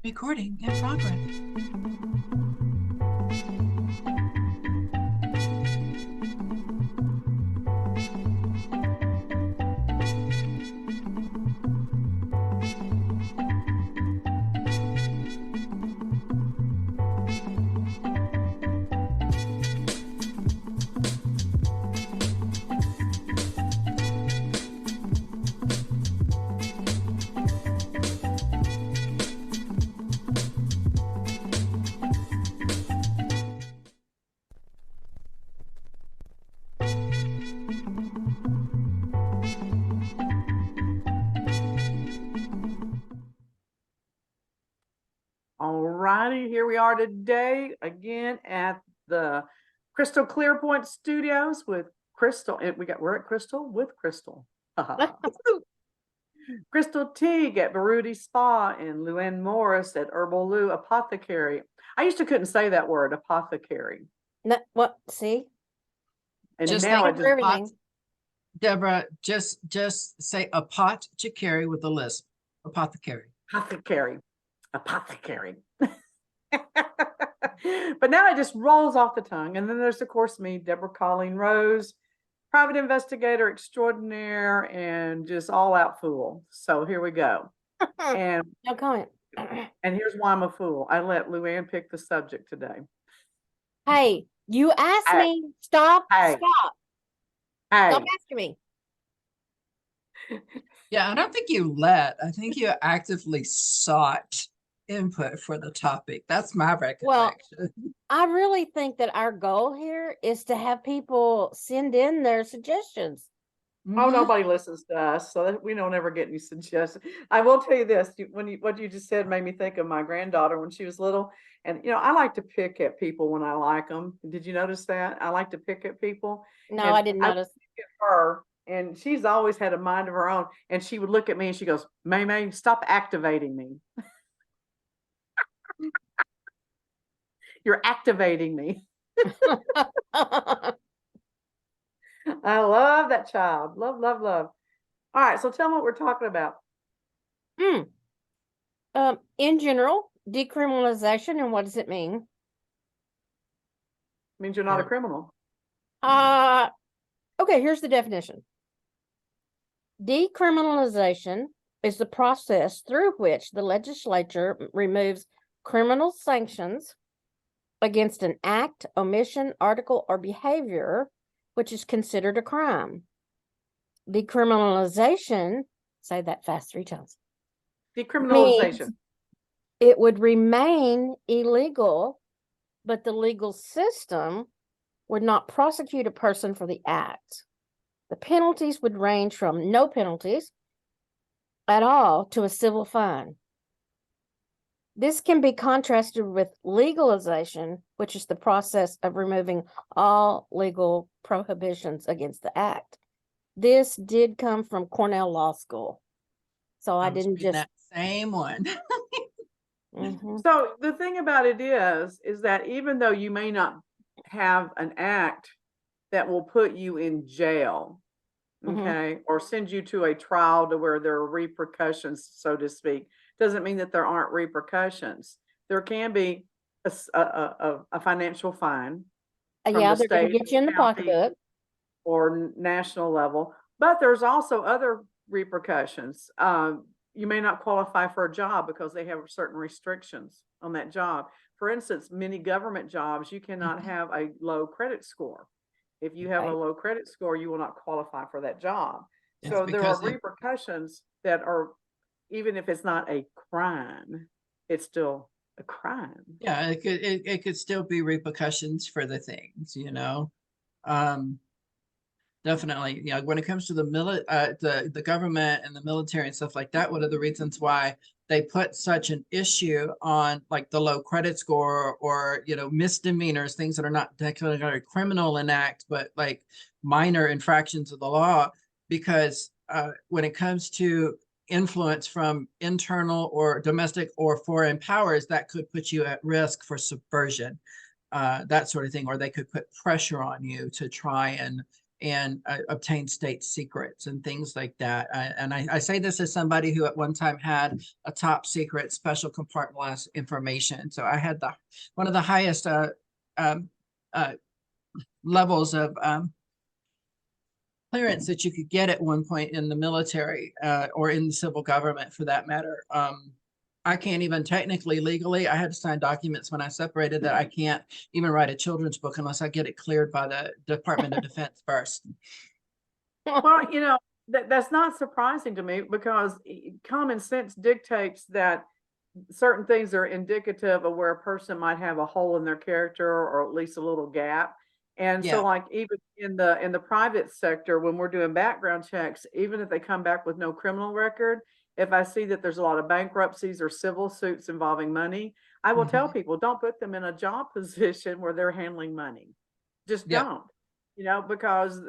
Recording in progress. All righty, here we are today again at the Crystal Clear Point Studios with Crystal, and we're at Crystal with Crystal. Crystal Teague at Baruti Spa and Luann Morris at Herbal Lou Apothecary. I used to couldn't say that word, apothecary. No, what? See? And Just now like it just everything. Deborah, just say a pot to carry with a lisp. Apothecary. apothecary. Apothecary. But now it just rolls off the tongue. And then there's, of course, me, Deborah Colleen Rose, private investigator extraordinaire, and just all out fool. So here we go. And No comment. and here's why I'm a fool. I let Luann pick the subject today. Hey, you asked Hey. me. Stop. Hey. Stop. Hey, Stop asking me. Yeah, I don't think you let. I think you actively sought input for the topic. That's my recollection. I really think that our goal here is to have people send in their suggestions. oh, nobody listens to us, so we don't ever get any suggestions. I will tell you this: what you just said made me think of my granddaughter when she was little. And I like to pick at people when I like them. Did you notice that? I like to pick at people. No, And I didn't notice. Pick at her, and she's always had a mind of her own. And she would look at me and she goes, "May, stop activating me. You're activating me." I love that child. Love, love, love. All right, so tell me what we're talking about. In general, decriminalization, and what does it mean? It means you're not a criminal. Okay, here's the definition. Decriminalization is the process through which the legislature removes criminal sanctions against an act, omission, article, or behavior which is considered a crime. Decriminalization, say that fast 3 times. Decriminalization. It would remain illegal, but the legal system would not prosecute a person for the act. The penalties would range from no penalties at all to a civil fine. This can be contrasted with legalization, which is the process of removing all legal prohibitions against the act. This did come from Cornell Law School. So I didn't just... that same one. So the thing about it is that even though you may not have an act that will put you in jail, okay, or send you to a trial to where there are repercussions, so to speak, doesn't mean that there aren't repercussions. There can be a financial fine. Yeah, they're going to get you in the pocketbook. Or national level, but there's also other repercussions. You may not qualify for a job because they have certain restrictions on that job. For instance, many government jobs, you cannot have a low credit score. If you have a low credit score, you will not qualify for that job. So there are repercussions that are, even if it's not a crime, it's still a crime. Yeah, it could still be repercussions for the things, Definitely. When it comes to the government and the military and stuff like that, one of the reasons why they put such an issue on like the low credit score or misdemeanors, things that are not technically criminal in act, but like minor infractions of the law, because when it comes to influence from internal or domestic or foreign powers, that could put you at risk for subversion, that sort of thing, or they could put pressure on you to try and and obtain state secrets and things like that. I say this as somebody who at one time had a top secret special compartmentalized information. So I had one of the highest um, uh, levels of clearance that you could get at one point in the military or in the civil government for that matter. I can't even technically legally, I had to sign documents when I separated that I can't even write a children's book unless I get it cleared by the Department of Defense first. Well, you know, that's not surprising to me because common sense dictates that certain things are indicative of where a person might have a hole in their character or at least a little gap. And Yeah. so like even in the private sector, when we're doing background checks, even if they come back with no criminal record, if I see that there's a lot of bankruptcies or civil suits involving money, I will tell people, don't put them in a job position where they're handling money. Just Yeah. don't, you know, because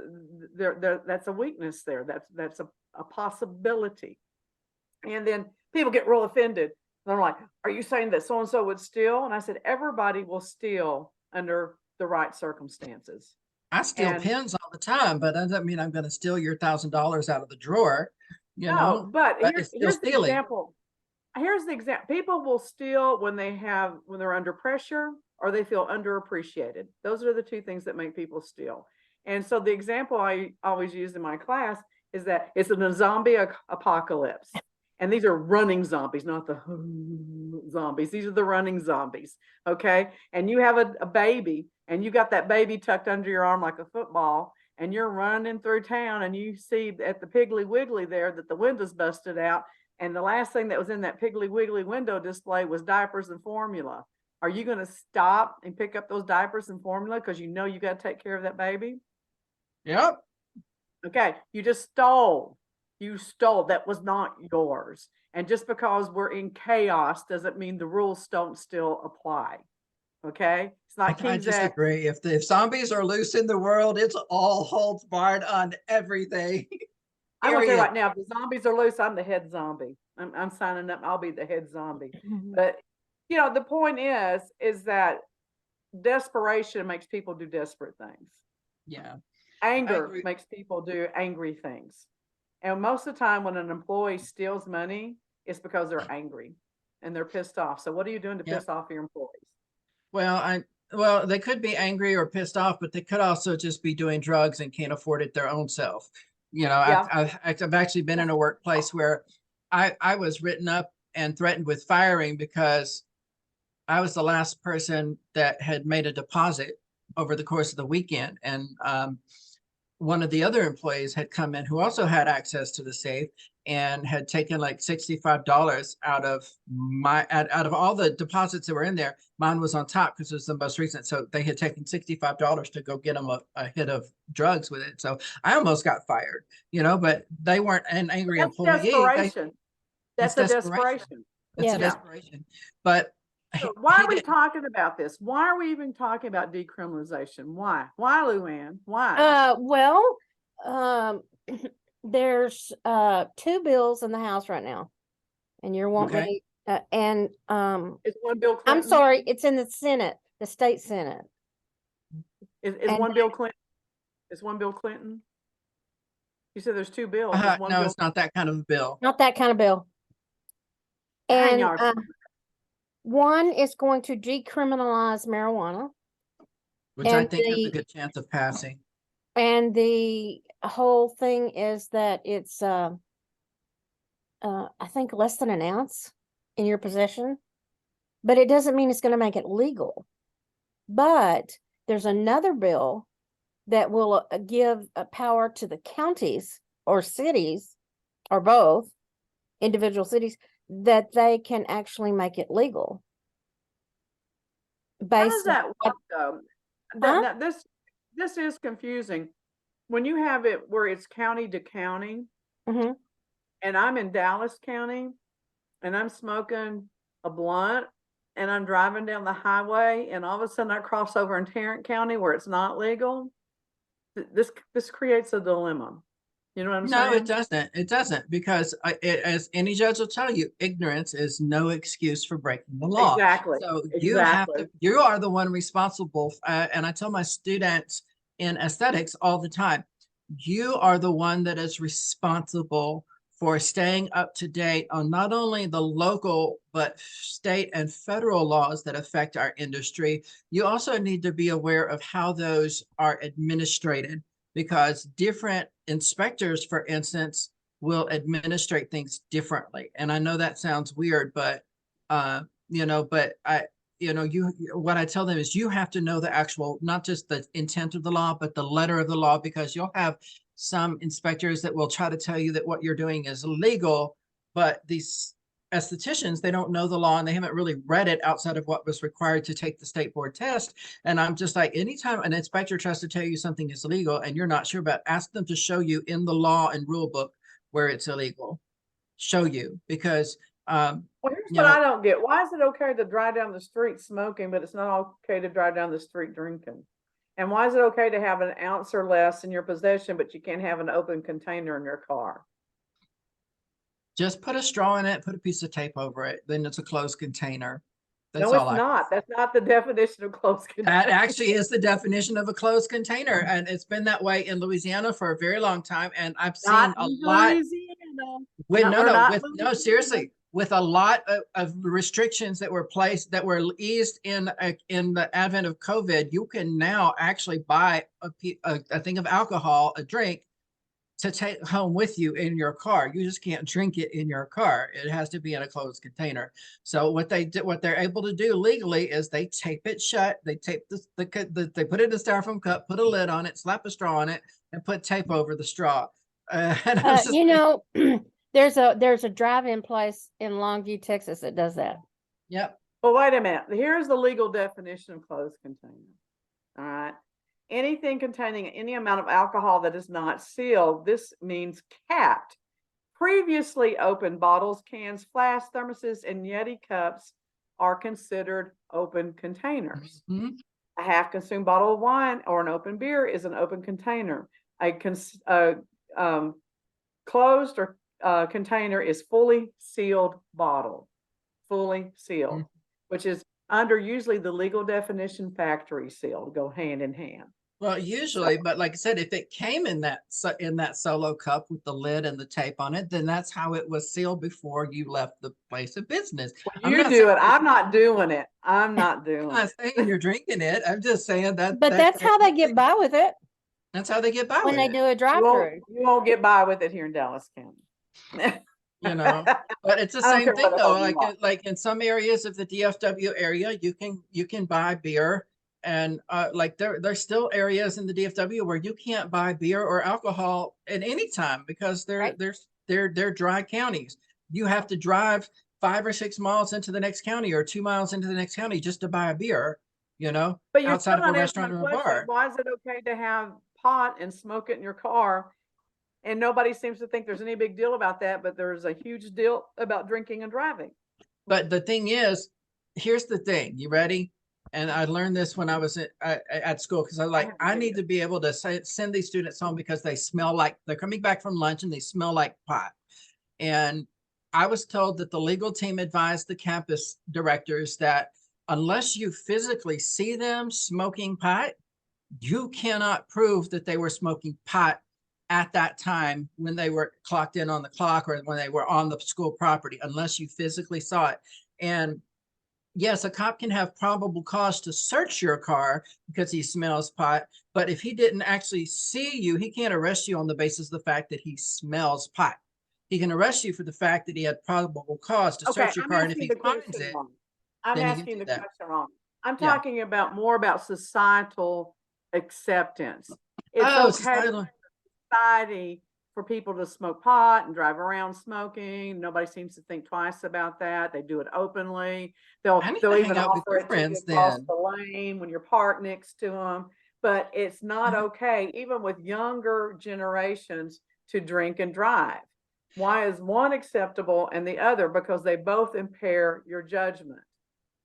that's a weakness there. That's a possibility. And then people get real offended. They're like, are you saying that so-and-so would steal? And I said, everybody will steal under the right circumstances. I steal And pens all the time, but that doesn't mean I'm going to steal your $1,000 out of the drawer, you no, know, but it's still here's the stealing. example. Here's the example. People will steal when they're under pressure or they feel underappreciated. Those are the two things that make people steal. And so the example I always use in my class is that it's a zombie apocalypse. And these are running zombies, not the zombies. These are the running zombies. Okay. And you have a baby and you got that baby tucked under your arm like a football and you're running through town and you see at the Piggly Wiggly there that the window's busted out. And the last thing that was in that Piggly Wiggly window display was diapers and formula. Are you going to stop and pick up those diapers and formula because you know you got to take care of that baby? Yep. Okay. You just stole. You stole. That was not yours. And just because we're in chaos doesn't mean the rules don't still apply. Okay. It's not I King's X. disagree. If zombies are loose in the world, it's all holds barred on everything. I'm gonna tell you right now, if the zombies are loose, I'm the head zombie. I'm signing up. I'll be the head zombie. But you know, the point is that desperation makes people do desperate things. Yeah. Anger makes people do angry things. And most of the time when an employee steals money, it's because they're angry and they're pissed off. So what are you doing to piss off your employees? Well, they could be angry or pissed off, but they could also just be doing drugs and can't afford it their own self. You know, I've actually been in a workplace where I was written up and threatened with firing because I was the last person that had made a deposit over the course of the weekend. And one of the other employees had come in who also had access to the safe and had taken like $65 out of all the deposits that were in there. Mine was on top because it was the most recent. So they had taken $65 to go get them a hit of drugs with it. So I almost got fired, you know, but they weren't an angry employee. Desperation. That's a desperation. It's a desperation. But so why are we talking about this? Why are we even talking about decriminalization? Why, Luann? Why? Well, there's 2 bills in the House right now, and you're wanting me, and is one Bill Clinton? I'm sorry, it's in the Senate, the state Senate. Is one Bill Clinton? Is one Bill Clinton? You said there's 2 bills. No, it's not that kind of a bill. Not that kind of bill. And one is going to decriminalize marijuana, which I think has a good chance of passing. And the whole thing is that it's I think less than an ounce in your possession, but it doesn't mean it's going to make it legal. But there's another bill that will give a power to the counties or cities or both individual cities that they can actually make it legal. How does that work though? This is confusing. When you have it where it's county to county, and I'm in Dallas County, and I'm smoking a blunt, and I'm driving down the highway, and all of a sudden I cross over in Tarrant County where it's not legal. This creates a dilemma. You know what I'm saying? No, it doesn't. It doesn't, because as any judge will tell you, ignorance is no excuse for breaking the law. Exactly. So you are the one responsible. And I tell my students in aesthetics all the time, you are the one that is responsible for staying up to date on not only the local, but state and federal laws that affect our industry. You also need to be aware of how those are administrated, because different inspectors, for instance, will administrate things differently. And I know that sounds weird, but you know, but what I tell them is you have to know the actual, not just the intent of the law, but the letter of the law, because you'll have some inspectors that will try to tell you that what you're doing is illegal, but these estheticians, they don't know the law and they haven't really read it outside of what was required to take the state board test. And I'm just like, anytime an inspector tries to tell you something is illegal and you're not sure about, ask them to show you in the law and rule book where it's illegal. Show you, because Well, here's what I don't get. Why is it okay to drive down the street smoking, but it's not okay to drive down the street drinking? And why is it okay to have an ounce or less in your possession, but you can't have an open container in your car? just put a straw in it, put a piece of tape over it, then it's a closed container. That's No, all it's not. That's not the definition of closed container. That actually is the definition of a closed container. And it's been that way in Louisiana for a very long time. And I've seen Not a in lot Louisiana. with, We're not no, Louisiana. seriously, with a lot of restrictions that were placed, that were eased in the advent of COVID. You can now actually buy a thing of alcohol, a drink, to take home with you in your car. You just can't drink it in your car. It has to be in a closed container. So what they're able to do legally is they tape it shut. They tape they put it in a styrofoam cup, put a lid on it, slap a straw on it, and put tape over the straw. You know, there's a drive-in place in Longview, Texas that does that. Yep. Well, wait a minute. Here's the legal definition of closed container. All right. Anything containing any amount of alcohol that is not sealed. This means capped. Previously open bottles, cans, flasks, thermoses, and Yeti cups are considered open containers. Mm-hmm. A half-consumed bottle of wine or an open beer is an open container. A closed or container is fully sealed bottle, fully sealed, which is under usually the legal definition factory sealed, go hand in hand. Well, usually, but like I said, if it came in that solo cup with the lid and the tape on it, then that's how it was sealed before you left the place of business. Well, you do it. I'm not doing it. I'm not doing I'm not saying you're drinking it. I'm just saying that. But that's how they get by with it. That's how they get by when with they it. do a drive-through. You won't get by with it here in Dallas County. You know, but it's the same thing though. Like in some areas of the DFW area, you can buy beer. And like there's still areas in the DFW where you can't buy beer or alcohol at any time because they're dry counties. You have to drive 5 or 6 miles into the next county or 2 miles into the next county just to buy a beer, you know, but you're outside of a restaurant or a bar. Why is it okay to have pot and smoke it in your car? And nobody seems to think there's any big deal about that, but there's a huge deal about drinking and driving. But the thing is, here's the thing. You ready? And I learned this when I was at school, because I need to be able to send these students home because they smell like they're coming back from lunch and they smell like pot. And I was told that the legal team advised the campus directors that unless you physically see them smoking pot, you cannot prove that they were smoking pot at that time when they were clocked in on the clock or when they were on the school property, unless you physically saw it. And yes, a cop can have probable cause to search your car because he smells pot, but if he didn't actually see you, he can't arrest you on the basis of the fact that he smells pot. He can arrest you for the fact that he had probable cause to search your car, and if he finds it, I'm asking the question wrong. I'm talking about more about societal acceptance. It's okay for society for people to smoke pot and drive around smoking. Nobody seems to think twice about that. They do it openly. They'll even offer it to you across the lane when you're parked next to them. But it's not okay, even with younger generations, to drink and drive. Why is one acceptable and the other? Because they both impair your judgment.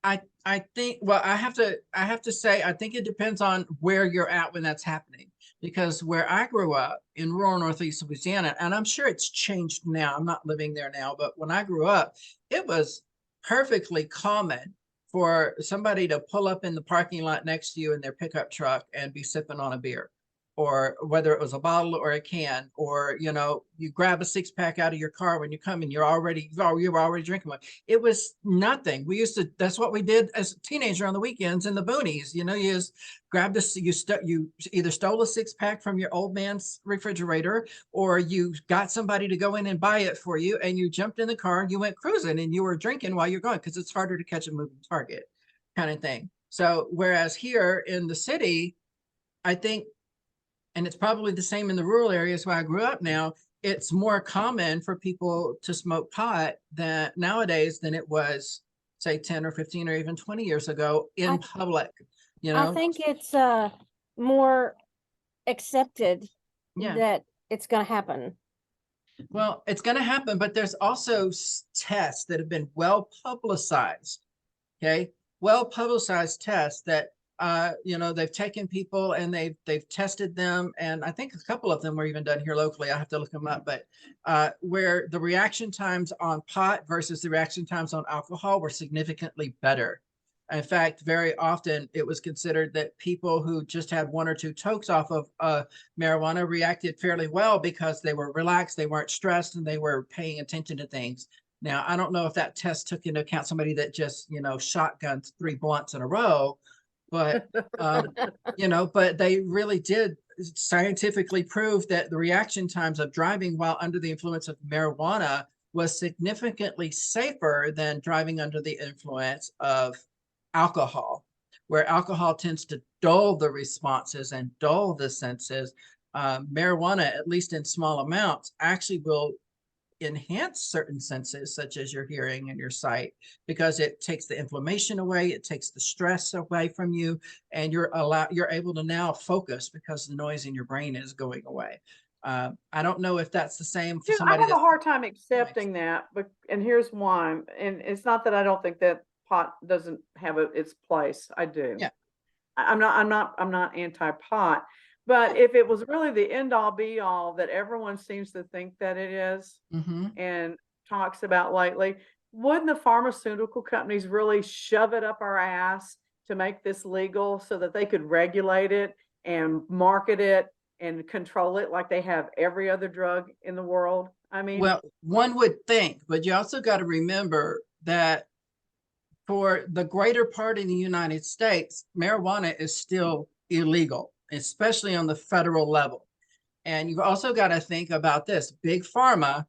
I think, well, I have to say, I think it depends on where you're at when that's happening. Because where I grew up in rural Northeast Louisiana, and I'm sure it's changed now, I'm not living there now, but when I grew up, it was perfectly common for somebody to pull up in the parking lot next to you in their pickup truck and be sipping on a beer. or whether it was a bottle or a can, or, you know, you grab a 6-pack out of your car when you come and you were already drinking one. It was nothing. We used to, that's what we did as a teenager on the weekends in the boonies. You know, you just grabbed this, you either stole a 6-pack from your old man's refrigerator, or you got somebody to go in and buy it for you, and you jumped in the car and you went cruising and you were drinking while you're going, because it's harder to catch a moving target kind of thing. So whereas here in the city, I think, and it's probably the same in the rural areas where I grew up now, it's more common for people to smoke pot than nowadays than it was, say, 10 or 15 or even 20 years ago in public, you I know? think it's more accepted Yeah. that it's going to happen. Well, it's going to happen, but there's also tests that have been well publicized. Okay. Well publicized tests that you know, they've taken people and they've tested them, and I think a couple of them were even done here locally. I have to look them up, but where the reaction times on pot versus the reaction times on alcohol were significantly better. In fact, very often it was considered that people who just had 1 or 2 tokes off of marijuana reacted fairly well because they were relaxed, they weren't stressed, and they were paying attention to things. Now, I don't know if that test took into account somebody that just, you know, shotguns 3 blunts in a row, but, you know, but they really did scientifically prove that the reaction times of driving while under the influence of marijuana was significantly safer than driving under the influence of alcohol, where alcohol tends to dull the responses and dull the senses. Marijuana, at least in small amounts, actually will enhance certain senses, such as your hearing and your sight, because it takes the inflammation away, it takes the stress away from you, and you're able to now focus because the noise in your brain is going away. I don't know if that's the same for I somebody have a that's hard time accepting that, but, and here's why. And it's not that I don't think that pot doesn't have its place. I do. Yeah. I'm not anti-pot, but if it was really the end all be all that everyone seems to think that it is and talks about lately, wouldn't the pharmaceutical companies really shove it up our ass to make this legal so that they could regulate it and market it and control it like they have every other drug in the world? I mean, well, one would think, but you also got to remember that for the greater part in the United States, marijuana is still illegal, especially on the federal level. And you've also got to think about this. Big pharma,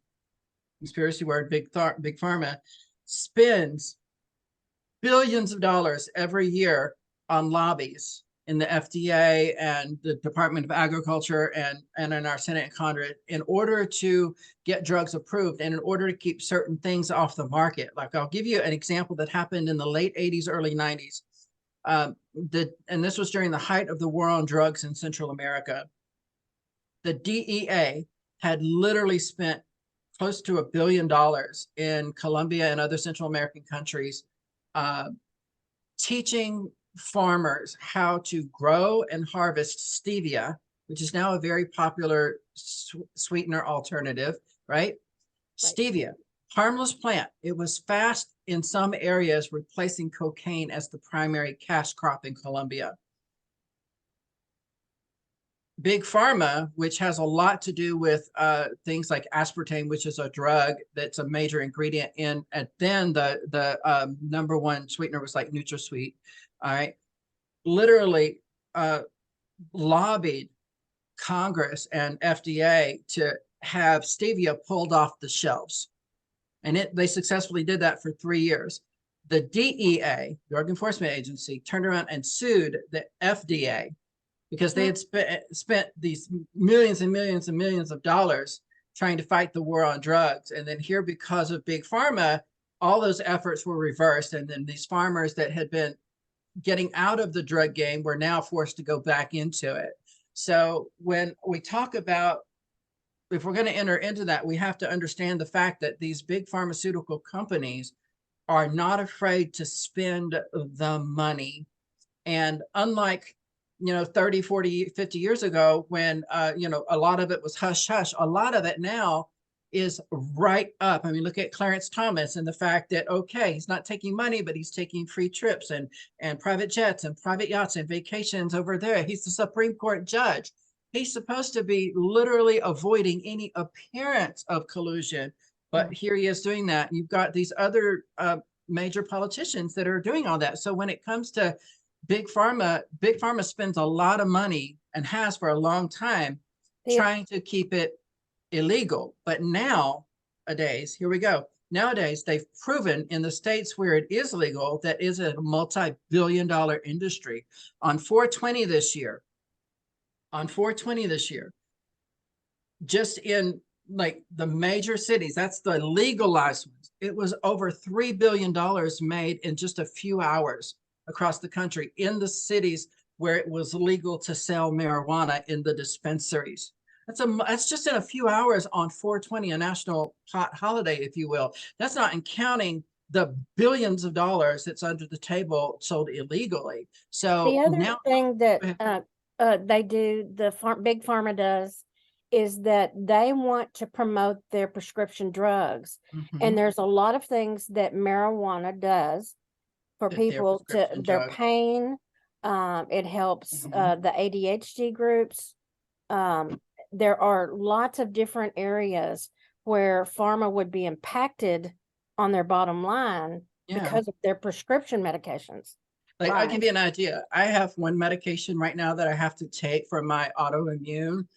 conspiracy word, big pharma, spends billions of dollars every year on lobbies in the FDA and the Department of Agriculture and in our Senate and Congress in order to get drugs approved and in order to keep certain things off the market. Like, I'll give you an example that happened in the late 80s, early 90s. And this was during the height of the war on drugs in Central America. The DEA had literally spent close to $1 billion in Colombia and other Central American countries teaching farmers how to grow and harvest stevia, which is now a very popular sweetener alternative, right? Stevia, harmless plant. It was fast in some areas, replacing cocaine as the primary cash crop in Colombia. Big pharma, which has a lot to do with things like aspartame, which is a drug that's a major ingredient in, and then the #1 sweetener was like NutraSweet. All right, literally lobbied Congress and FDA to have stevia pulled off the shelves, and they successfully did that for 3 years. The DEA, the Drug Enforcement Agency, turned around and sued the FDA because they had spent these millions and millions and millions of dollars trying to fight the war on drugs. And then here, because of big pharma, all those efforts were reversed. And then these farmers that had been getting out of the drug game were now forced to go back into it. So when we talk about, if we're going to enter into that, we have to understand the fact that these big pharmaceutical companies are not afraid to spend the money. And unlike, 30, 40, 50 years ago, when, a lot of it was hush hush, a lot of it now is right up. I mean, look at Clarence Thomas and the fact that, okay, he's not taking money, but he's taking free trips and private jets and private yachts and vacations over there. He's the Supreme Court judge. He's supposed to be literally avoiding any appearance of collusion, but here he is doing that. You've got these other major politicians that are doing all that. So when it comes to big pharma spends a lot of money and has for a long time trying to keep it illegal. But nowadays, here we go. Nowadays, they've proven in the states where it is legal that is a multi-billion-dollar industry. On 420 this year, just in like the major cities, that's the legalized ones, it was over $3 billion made in just a few hours across the country in the cities where it was legal to sell marijuana in the dispensaries. That's just in a few hours on 420, a national pot holiday, if you will. That's not counting the billions of dollars that's under the table sold illegally. So the other now thing that they do, big pharma does, is that they want to promote their prescription drugs. And there's a lot of things that marijuana does for people to their pain. It helps the ADHD groups. There are lots of different areas where pharma would be impacted on their bottom line because of their prescription medications. Like I'll give you an idea. I have one medication right now that I have to take for my autoimmune.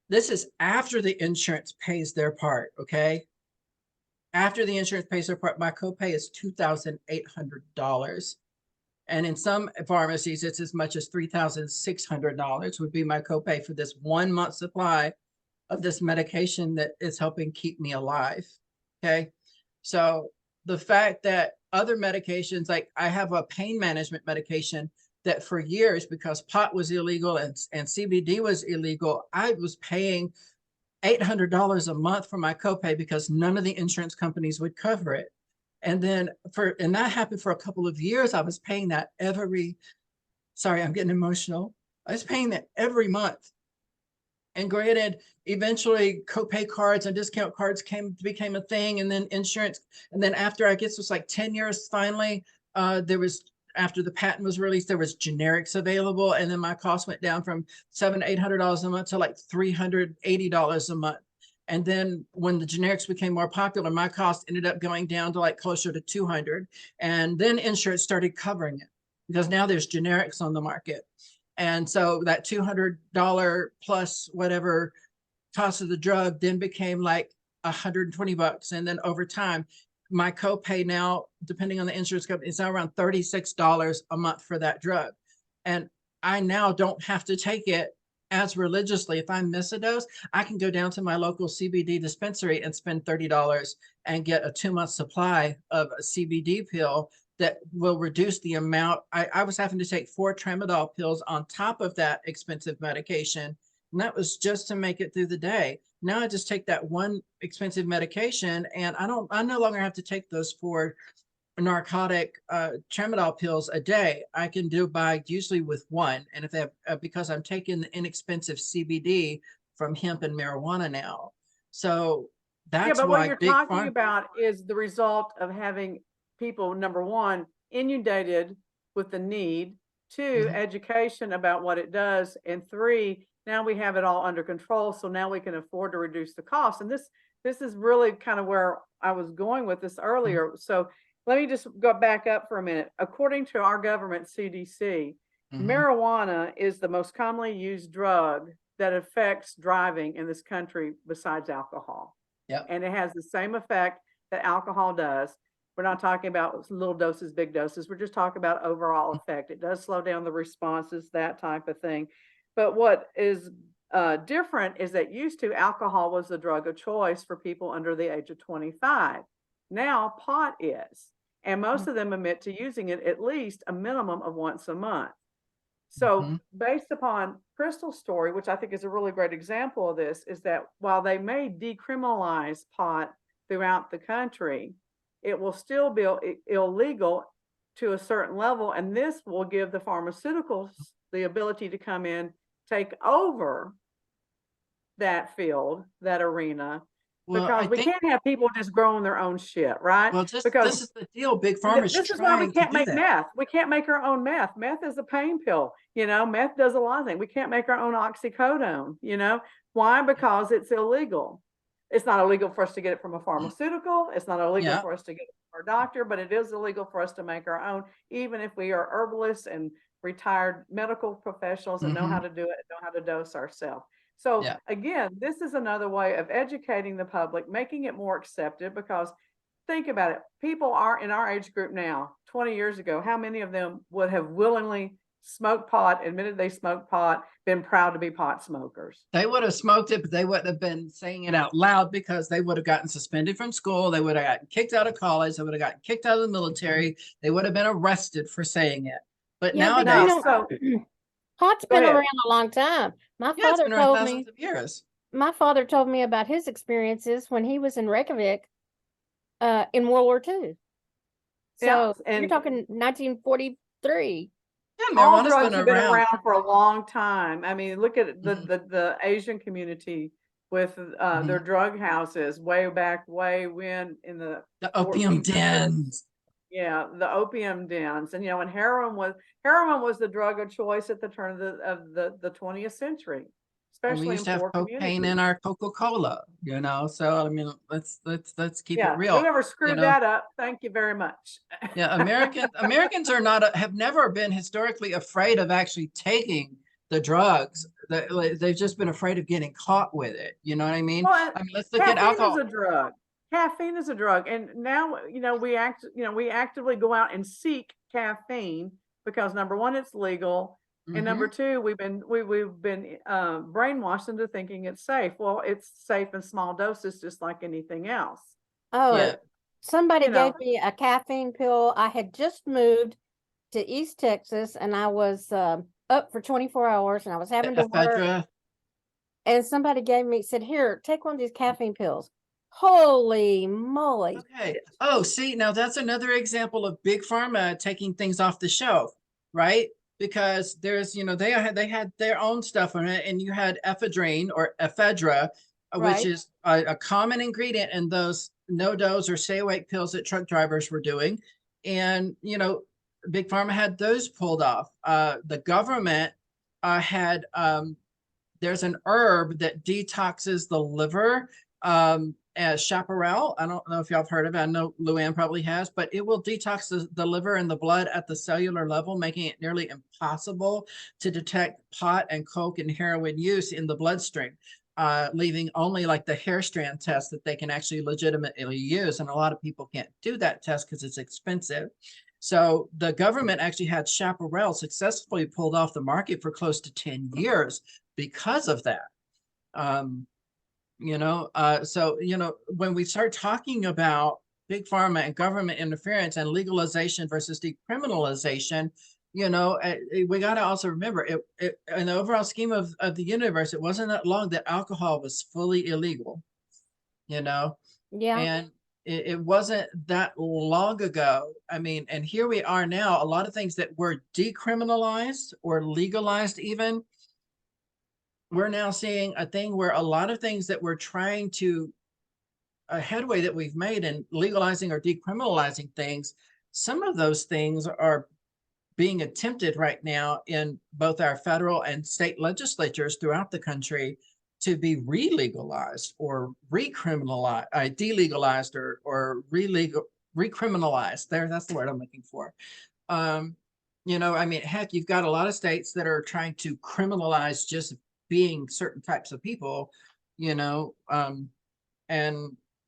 This is after the insurance pays their part, okay? After the insurance pays their part, my copay is $2,800. And in some pharmacies, it's as much as $3,600 would be my copay for this 1 month supply of this medication that is helping keep me alive. Okay. So the fact that other medications, like I have a pain management medication that for years, because pot was illegal and CBD was illegal, I was paying $800 a month for my copay because none of the insurance companies would cover it. And then and that happened for a couple of years. I was paying that sorry, I'm getting emotional. I was paying that every month. And granted, eventually copay cards and discount cards became a thing, and then insurance. And then after, I guess it was like 10 years, finally, after the patent was released, there was generics available. And then my cost went down from $700 to $800 a month to like $380 a month. And then when the generics became more popular, my cost ended up going down to like closer to $200. And then insurance started covering it because now there's generics on the market. And so that $200 plus whatever cost of the drug then became like $120. And then over time, my copay now, depending on the insurance company, is now around $36 a month for that drug. And I now don't have to take it as religiously. If I miss a dose, I can go down to my local CBD dispensary and spend $30 and get a 2-month supply of a CBD pill that will reduce the amount. I was having to take 4 tramadol pills on top of that expensive medication. And that was just to make it through the day. Now I just take that one expensive medication, and I no longer have to take those 4 narcotic tramadol pills a day. I can do by usually with 1. And if they have, because I'm taking the inexpensive CBD from hemp and marijuana now. So that's but why what you're talking about is the result of having people, number 1, inundated with the need, 2, education about what it does, and 3, now we have it all under control. So now we can afford to reduce the cost. And this is really kind of where I was going with this earlier. So let me just go back up for a minute. According to our government CDC, marijuana is the most commonly used drug that affects driving in this country besides alcohol. And it has the same effect that alcohol does. We're not talking about little doses, big doses. We're just talking about overall effect. It does slow down the responses, that type of thing. But what is different is that used to, alcohol was the drug of choice for people under the age of 25. Now pot is. And most of them admit to using it at least a minimum of once a month. So based upon Crystal's story, which I think is a really great example of this, is that while they may decriminalize pot throughout the country, it will still be illegal to a certain level. And this will give the pharmaceuticals the ability to come in, take over that field, that arena, Well, because I we think, can't have people just growing their own shit, right? well, just Because this is the deal. Big Pharma's this is why we trying to can't do make that. meth. We can't make our own meth. Meth is a pain pill. Meth does a lot of things. We can't make our own oxycodone. Why? Because it's illegal. It's not illegal for us to get it from a pharmaceutical. It's not illegal Yeah. for us to get it from our doctor, but it is illegal for us to make our own, even if we are herbalists and retired medical professionals and know how to do it, know how to dose ourselves. So Yeah. again, this is another way of educating the public, making it more accepted, because think about it. People are in our age group now, 20 years ago, how many of them would have willingly smoked pot, admitted they smoked pot, been proud to be pot smokers? They would have smoked it, but they wouldn't have been saying it out loud because they would have gotten suspended from school. They would have gotten kicked out of college. They would have gotten kicked out of the military. They would have been arrested for saying it. But Yeah, but nowadays, So pot's go been ahead. around a long time. My yeah, it's father been around told thousands me, of years. my father told me about his experiences when he was in Reykjavik in World War II. Yeah, So you're and talking 1943. Yeah, all marijuana's been drugs have been around. around for a long time. I mean, look at Mhm. the Asian community with their drug houses way back, way when in the The opium 1400s. dens. Yeah, the opium dens, and heroin was the drug of choice at the turn of the 20th century, And we especially used in to have poor cocaine in communities. our Coca-Cola, So I mean, let's keep it Yeah, real. whoever screwed that up, thank you very much. Yeah, Americans are not have never been historically afraid of actually taking the drugs. They've just been afraid of getting caught with it. You know what I mean? Well, I mean, let's look at caffeine is alcohol. a drug. Caffeine is a drug, and now we actively go out and seek caffeine because number one, it's legal, and number Mhm. two, we've been brainwashed into thinking it's safe. Well, it's safe in small doses, just like anything else. Oh, Yeah. somebody You know, gave me a caffeine pill. I had just moved to East Texas and I was up for 24 hours and I was having to work. Ephedra. And somebody said, here, take one of these caffeine pills. Holy moly. Okay. Oh, see, now that's another example of big pharma taking things off the shelf, right? Because there's, they had their own stuff on it, and you had ephedrine or ephedra, which Right. is a common ingredient in those no dose or stay awake pills that truck drivers were doing. And, big pharma had those pulled off. The government had there's an herb that detoxes the liver as chaparral. I don't know if y'all have heard of it. I know Luann probably has, but it will detox the liver and the blood at the cellular level, making it nearly impossible to detect pot and coke and heroin use in the bloodstream, leaving only like the hair strand test that they can actually legitimately use. And a lot of people can't do that test because it's expensive. So the government actually had chaparral successfully pulled off the market for close to 10 years because of that. When we start talking about big pharma and government interference and legalization versus decriminalization, we got to also remember in the overall scheme of the universe, it wasn't that long that alcohol was fully illegal, Yeah. and it wasn't that long ago. I mean, and here we are now, a lot of things that were decriminalized or legalized even, we're now seeing a thing where a lot of things that we're trying to a headway that we've made in legalizing or decriminalizing things, some of those things are being attempted right now in both our federal and state legislatures throughout the country to be re-legalized or recriminalized, delegalized or recriminalized. That's the word I'm looking for. I mean, heck, you've got a lot of states that are trying to criminalize just being certain types of people, and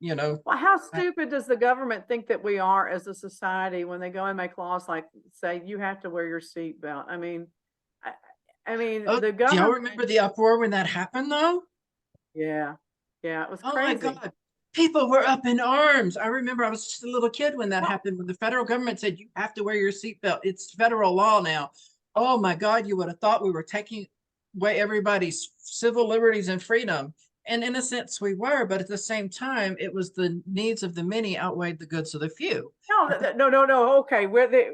well, how stupid does the government think that we are as a society when they go and make laws like say you have to wear your seatbelt? I mean, oh, the do y'all government. remember the uproar when that happened though? Yeah, it was Oh my crazy. God. People were up in arms. I remember I was just a little kid when that Well, happened, when the federal government said you have to wear your seatbelt. It's federal law now. Oh my God, you would have thought we were taking away everybody's civil liberties and freedom. And in a sense, we were, but at the same time, it was the needs of the many outweighed the goods of the few. no. Okay,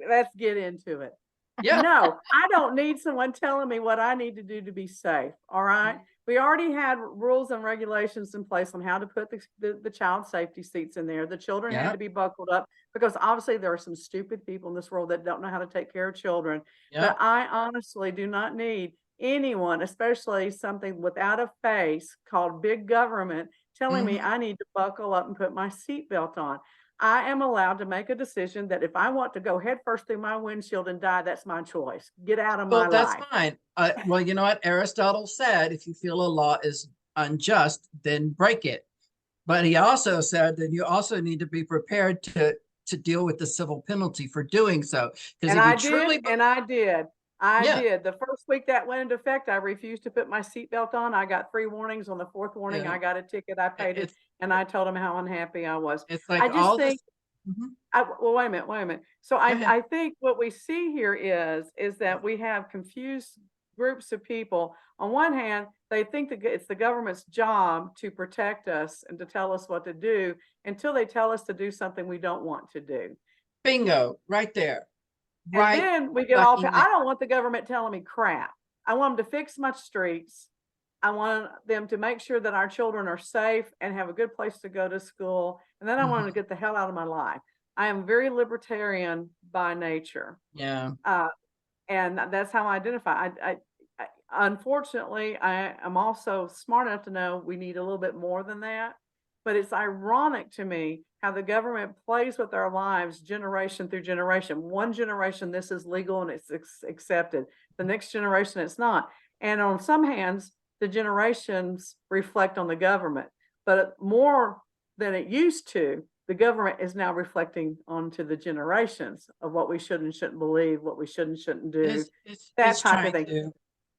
let's get into it. Yeah. No, I don't need someone telling me what I need to do to be safe. All right. We already had rules and regulations in place on how to put the child safety seats in there. The children had Yeah, to be buckled up because obviously there are some stupid people in this world that don't know how to take care of children. yeah. But I honestly do not need anyone, especially something without a face called big government, telling me Mhm. I need to buckle up and put my seatbelt on. I am allowed to make a decision that if I want to go headfirst through my windshield and die, that's my choice. Get out of my Well, that's life. fine. Well, you know what? Aristotle said, if you feel a law is unjust, then break it. But he also said that you also need to be prepared to deal with the civil penalty for doing so. Because And if you I did, truly, and I did. I yeah, did. The first week that went into effect, I refused to put my seatbelt on. I got 3 warnings. On the 4th warning, yeah, I got a ticket. I paid it, it's and I told them how unhappy I was. it's I like just all this. think, Mhm. well, wait a minute, wait a minute. So Go ahead. I think what we see here is that we have confused groups of people. On one hand, they think that it's the government's job to protect us and to tell us what to do until they tell us to do something we don't want to do. Bingo, right there. And Right then we get all, fucking I there. don't want the government telling me crap. I want them to fix my streets. I want them to make sure that our children are safe and have a good place to go to school. And then I want them Mhm. to get the hell out of my life. I am very libertarian by nature. Yeah. Uh, and that's how I identify. Unfortunately, I am also smart enough to know we need a little bit more than that. But it's ironic to me how the government plays with our lives generation through generation. One generation, this is legal and it's accepted. The next generation, it's not. And on some hands, the generations reflect on the government, but more than it used to, the government is now reflecting onto the generations of what we should and shouldn't believe, what we should and shouldn't do, that It's type of trying thing. to.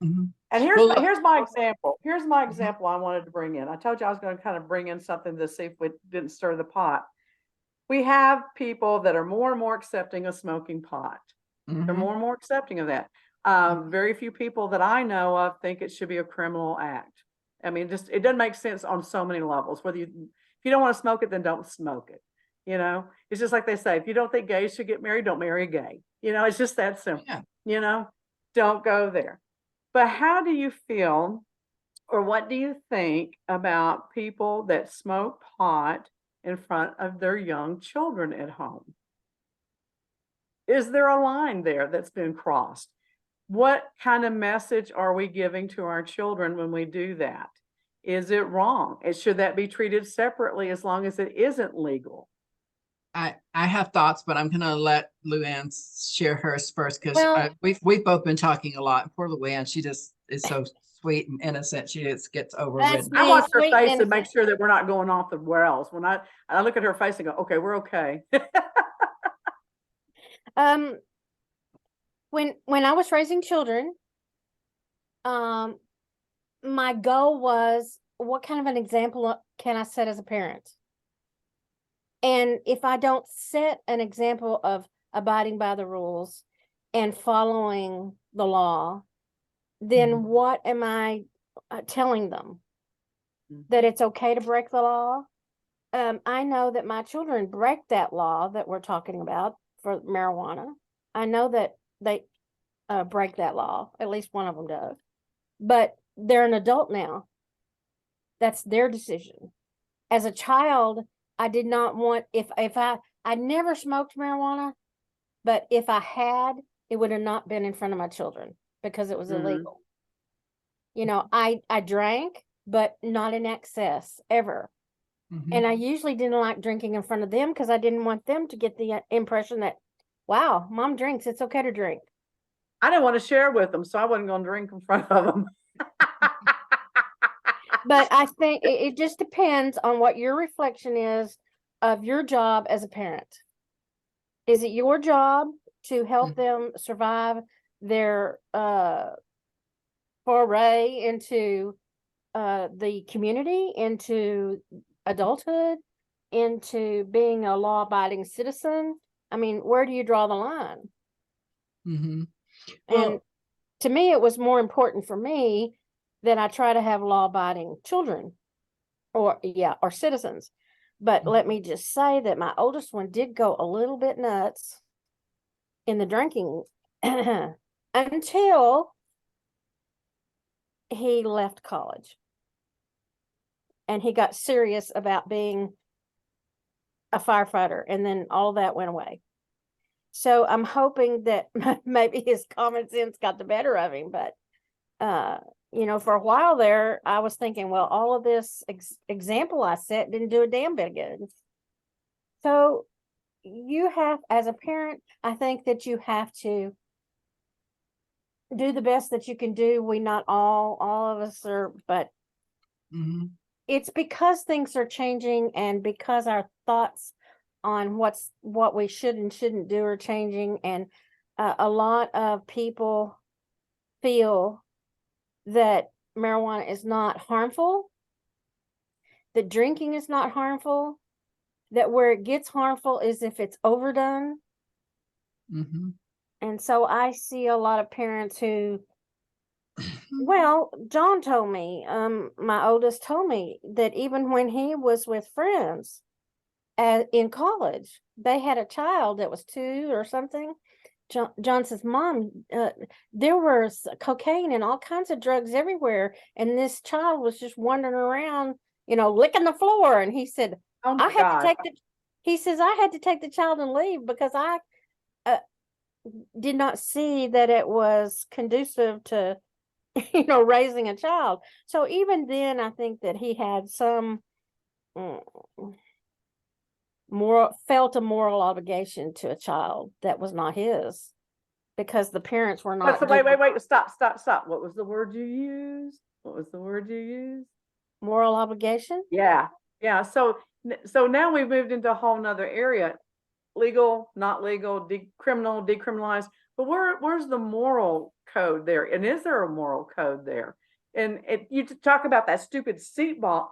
Mhm. And Well, look. here's my example. Here's my Mhm. example I wanted to bring in. I told you I was going to kind of bring in something to see if we didn't stir the pot. We have people that are more and more accepting of smoking pot. They're Mhm. more and more accepting of that. Very few people that I know of think it should be a criminal act. I mean, just it doesn't make sense on so many levels. Whether if you don't want to smoke it, then don't smoke it. You know, it's just like they say, if you don't think gays should get married, don't marry a gay. You know, it's just that simple. Yeah. You know, don't go there. But how do you feel, or what do you think about people that smoke pot in front of their young children at home? Is there a line there that's been crossed? What kind of message are we giving to our children when we do that? Is it wrong? Should that be treated separately as long as it isn't legal? I have thoughts, but I'm gonna let Luann share hers first because Well, we've both been talking a lot. Poor Luann, she just is so sweet and innocent. She just gets that's overridden. I me, watch her sweet and face and make innocent. sure that we're not going off the rails. When I look at her face and go, okay, we're okay. Um, when I was raising children, um, my goal was what kind of an example can I set as a parent? And if I don't set an example of abiding by the rules and following the law, then Mhm. what am I telling them? That it's okay to break the law? I know that my children break that law that we're talking about for marijuana. I know that they break that law. At least one of them does. But they're an adult now. That's their decision. As a child, I did not want, if I never smoked marijuana, but if I had, it would have not been in front of my children because it was Mhm. illegal. You know, I drank, but not in excess ever. Mhm. And I usually didn't like drinking in front of them because I didn't want them to get the impression that, wow, mom drinks, it's okay to drink. I didn't want to share with them, so I wasn't going to drink in front of them. But I think it just depends on what your reflection is of your job as a parent. Is it your job to help Mhm. them survive their foray into the community, into adulthood, into being a law-abiding citizen? I mean, where do you draw the line? Mhm. And Well, to me, it was more important for me that I try to have law-abiding children or citizens. But mhm. let me just say that my oldest one did go a little bit nuts in the drinking until he left college. and he got serious about being a firefighter, and then all that went away. So I'm hoping that maybe his common sense got the better of him. But you know, for a while there, I was thinking, well, all of this example I set didn't do a damn bit of good. So you have, as a parent, I think that you have to do the best that you can do. We not all of us are, but it's because things are changing, and because our thoughts on what we should and shouldn't do are changing, and a lot of people feel that marijuana is not harmful, that drinking is not harmful, that where it gets harmful is if it's overdone. And so I see a lot of parents who, well, John told me, my oldest told me that even when he was with friends in college, they had a child that was 2 or something. John says, Mom, there was cocaine and all kinds of drugs everywhere, and this child was just wandering around, you know, licking the floor. And he said, Oh my I had God. to take I had to take the child and leave because I did not see that it was conducive to, you know, raising a child. So even then, I think that he had some felt a moral obligation to a child that was not his, because the parents were not. Wait, stop. What was the word you used? Moral obligation? Yeah. So now we've moved into a whole nother area. Legal, not legal, decriminalized. But where's the moral code there? And is there a moral code there? And you talk about that stupid seatbelt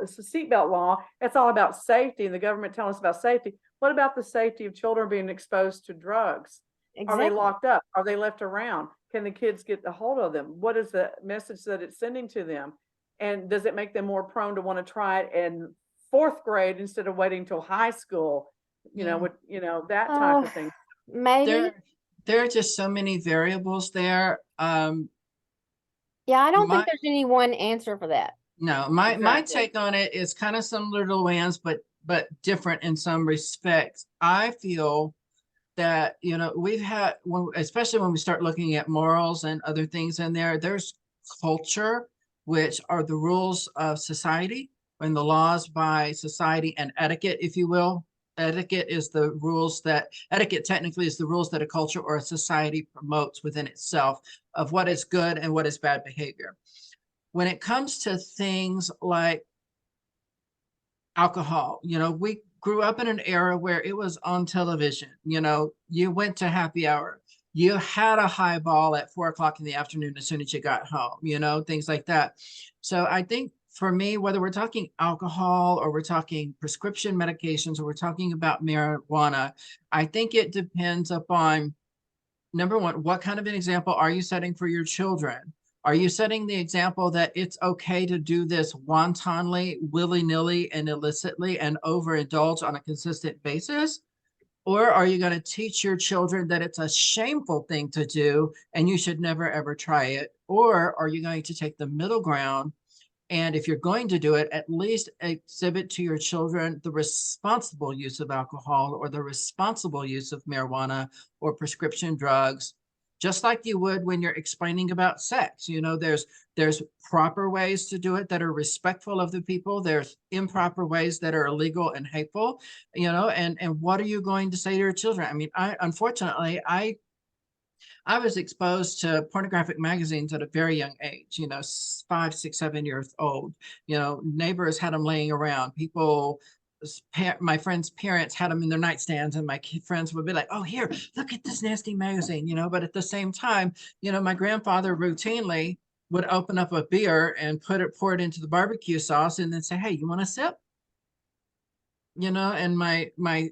law. It's all about safety, and the government telling us about safety. What about the safety of children being exposed to drugs? Exactly. Are they locked up? Are they left around? Can the kids get a hold of them? What is the message that it's sending to them? And does it make them more prone to want to try it in 4th grade instead of waiting till high school? That type of thing. Maybe. There are just so many variables there. Yeah, I don't think there's any one answer for that. No, my take on it is kind of similar to Luann's, but different in some respects. I feel that, you know, we've had, especially when we start looking at morals and other things in there, there's culture, which are the rules of society and the laws by society, and etiquette, if you will. Etiquette technically is the rules that a culture or a society promotes within itself of what is good and what is bad behavior. When it comes to things like alcohol, you know, we grew up in an era where it was on television. You know, you went to happy hour, you had a highball at 4 o'clock in the afternoon as soon as you got home, you know, things like that. So I think for me, whether we're talking alcohol or we're talking prescription medications or we're talking about marijuana, I think it depends upon, number one, what kind of an example are you setting for your children? Are you setting the example that it's okay to do this wantonly, willy-nilly, and illicitly and overindulge on a consistent basis? Or are you going to teach your children that it's a shameful thing to do and you should never, ever try it? Or are you going to take the middle ground? And if you're going to do it, at least exhibit to your children the responsible use of alcohol or the responsible use of marijuana or prescription drugs, just like you would when you're explaining about sex. You know, there's proper ways to do it that are respectful of the people. There's improper ways that are illegal and hateful, you know, and what are you going to say to your children? I mean, unfortunately, I was exposed to pornographic magazines at a very young age, you know, 5, 6, 7 years old. You know, neighbors had them laying around. People, my friends' parents had them in their nightstands, and my friends would be like, oh, here, look at this nasty magazine, you know. But at the same time, you know, my grandfather routinely would open up a beer and pour it into the barbecue sauce and then say, hey, you want a sip? You know, and I can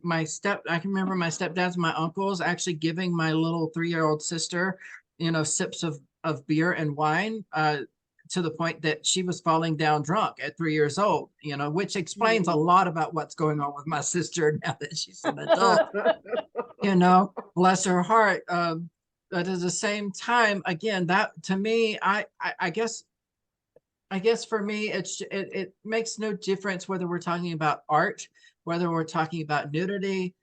remember my stepdads, my uncles actually giving my little 3-year-old sister, you know, sips of beer and wine, to the point that she was falling down drunk at 3 years old, you know, which explains a lot about what's going on with my sister now that she's an adult, you know, bless her heart. But at the same time, again, that to me, I guess I guess for me, it makes no difference whether we're talking about art, whether we're talking about nudity,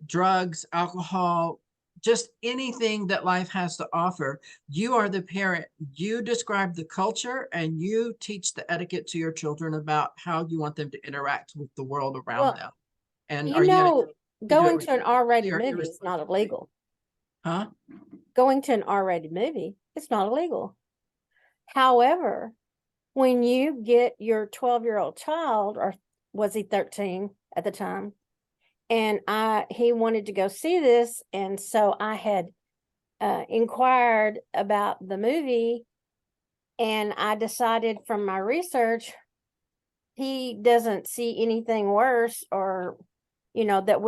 drugs, alcohol, just anything that life has to offer. You are the parent. You describe the culture and you teach the etiquette to your children about how you want them to interact with the world around Well, them. And you are you going know, to do it going to an R-rated responsibly or movie is not irresponsibly? illegal. Huh? Going to an R-rated movie, it's not illegal. However, when you get your 12-year-old child, or was he 13 at the time, and he wanted to go see this, and so I had inquired about the movie, and I decided from my research he doesn't see anything worse, or but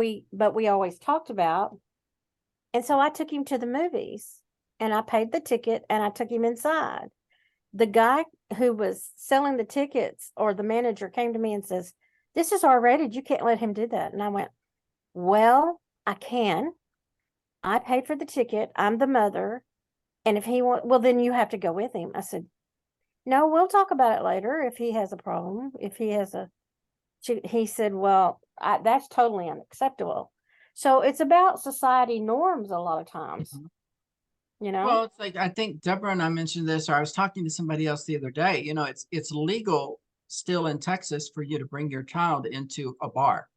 we always talked about. And so I took him to the movies, and I paid the ticket, and I took him inside. The guy who was selling the tickets, or the manager, came to me and says, "This is R-rated. You can't let him do that." And I went, "Well, I can. I paid for the ticket. I'm the mother. And if he well, then you have to go with him." I said, "No, we'll talk about it later if he has a problem. If he has a," he said, "Well, that's totally unacceptable." So it's about society norms a lot of times, Mhm. you know? Well, it's like, I think Deborah and I mentioned this, or I was talking to somebody else the other day, it's legal still in Texas for you to bring your child into a bar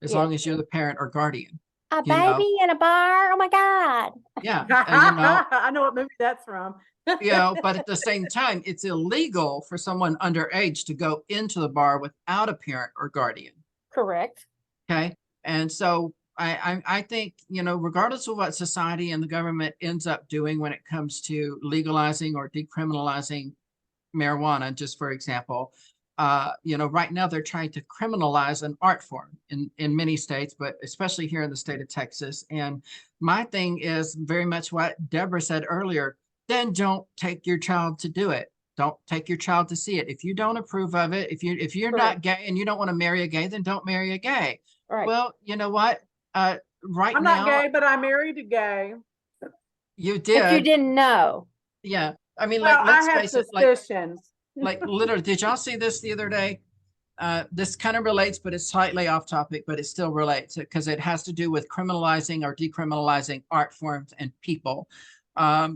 as Yes. long as you're the parent or guardian, A you know? baby in a bar. Oh my God. Yeah. I know what movie that's from. But at the same time, it's illegal for someone underage to go into the bar without a parent or guardian. Correct. Okay. And so I think, regardless of what society and the government ends up doing when it comes to legalizing or decriminalizing marijuana, just for example, right now they're trying to criminalize an art form in many states, but especially here in the state of Texas. And my thing is very much what Deborah said earlier. Then don't take your child to do it. Don't take your child to see it. If you don't approve of it, if you're not Correct. gay and you don't want to marry a gay, then don't marry a gay. Right. Well, you know what? Right I'm not now, gay, but I married a gay. you But you did. didn't know. Yeah. I mean, Well, like, I let's had face it, like suspicions. literally, did y'all see this the other day? This kind of relates, but it's slightly off topic, but it still relates because it has to do with criminalizing or decriminalizing art forms and people. A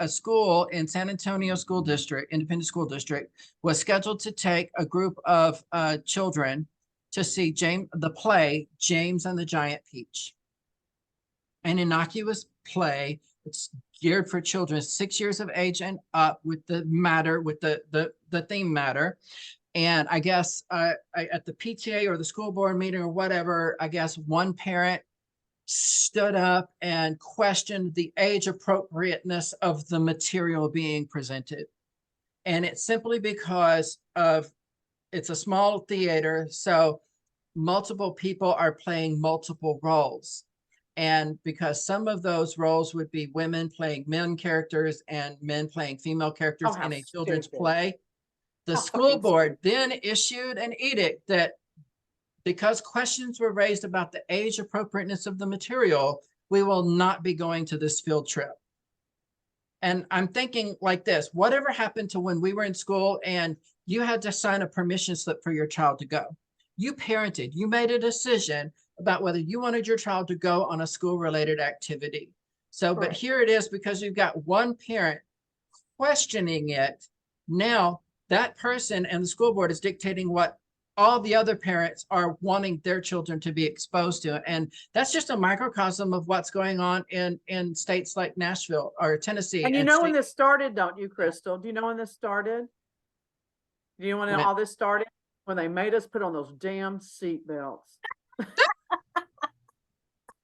school in San Antonio School District, Independent School District, was scheduled to take a group of children to see the play James and the Giant Peach, an innocuous play. It's geared for children 6 years of age and up, with the theme matter. And I guess at the PTA or the school board meeting or whatever, I guess one parent stood up and questioned the age appropriateness of the material being presented. And it's simply because it's a small theater, so multiple people are playing multiple roles. And because some of those roles would be women playing men characters and men playing female characters Oh, how in a children's stupid. play, the How school fucking board then issued an edict that because questions were raised about the age appropriateness of the material, we will not be going to this field trip. And I'm thinking like this, whatever happened to when we were in school and you had to sign a permission slip for your child to go? You parented, you made a decision about whether you wanted your child to go on a school-related activity. So, but Correct. here it is, because you've got one parent questioning it. Now that person and the school board is dictating what all the other parents are wanting their children to be exposed to. And that's just a microcosm of what's going on in states like Nashville or Tennessee. And you know when this started, don't you, Crystal? Do you know when this started? Do you know when all this started? When they made us put on those damn seat belts.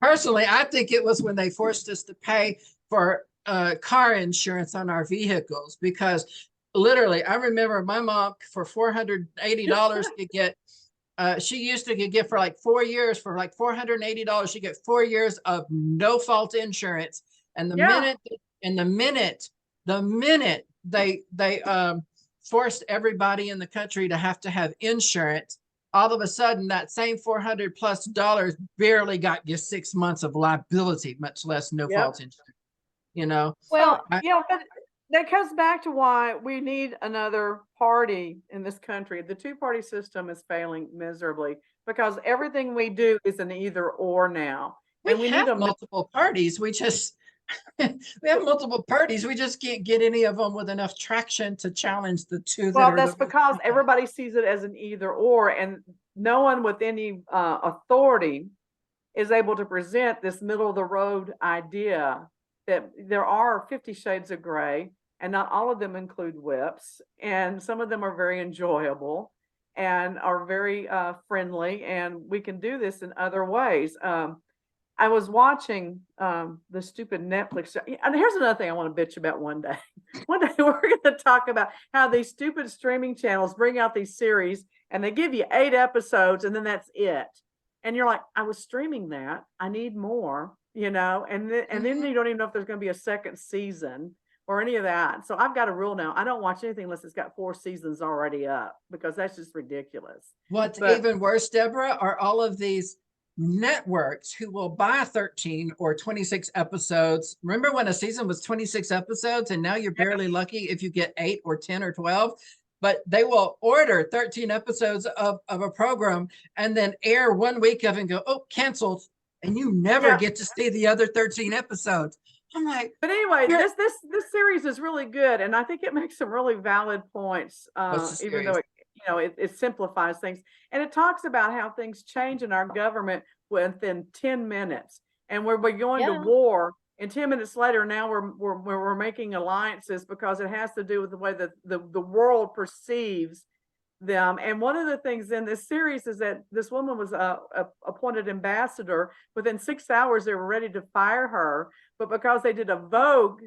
Personally, I think it was when they forced us to pay for car insurance on our vehicles, because literally, I remember my mom for $480 could get, she used to get for like 4 years, for like $480, she get 4 years of no fault insurance. And the minute they forced everybody in the country to have insurance, all of a sudden that same $400+ barely got you 6 months of liability, much less no fault insurance. Well, but that comes back to why we need another party in this country. The two-party system is failing miserably because everything we do is an either or now. And We we need have a multiple parties. We just we have multiple parties. We just can't get any of them with enough traction to challenge the two that well, are that's the because everybody sees it as an either or, and no one with any authority is able to present this middle of the road idea that there are 50 shades of gray, and not all of them include whips, and some of them are very enjoyable and are very friendly, and we can do this in other ways. I was watching the stupid Netflix show. And here's another thing I want to bitch about one day. One day we're going to talk about how these stupid streaming channels bring out these series and they give you 8 episodes and then that's it. And you're like, I was streaming that. I need more, and then you don't even know if there's going to be a second season or any of that. So I've got a rule now. I don't watch anything unless it's got 4 seasons already up because that's just ridiculous. What's But even worse, Deborah, are all of these networks who will buy 13 or 26 episodes. Remember when a season was 26 episodes and now you're barely lucky if you get 8 or 10 or 12? But they will order 13 episodes of a program and then air 1 week of it and go, oh, canceled. And you never get to see the other 13 episodes. I'm like, but anyway, this series is really good, and I think it makes some really valid points, even though it simplifies things, and it talks about how things change in our government within 10 minutes, and we're going to war, and 10 minutes later, now we're making alliances because it has to do with the way that the world perceives them. And one of the things in this series is that this woman was appointed ambassador. Within 6 hours, they were ready to fire her. But because they did a Vogue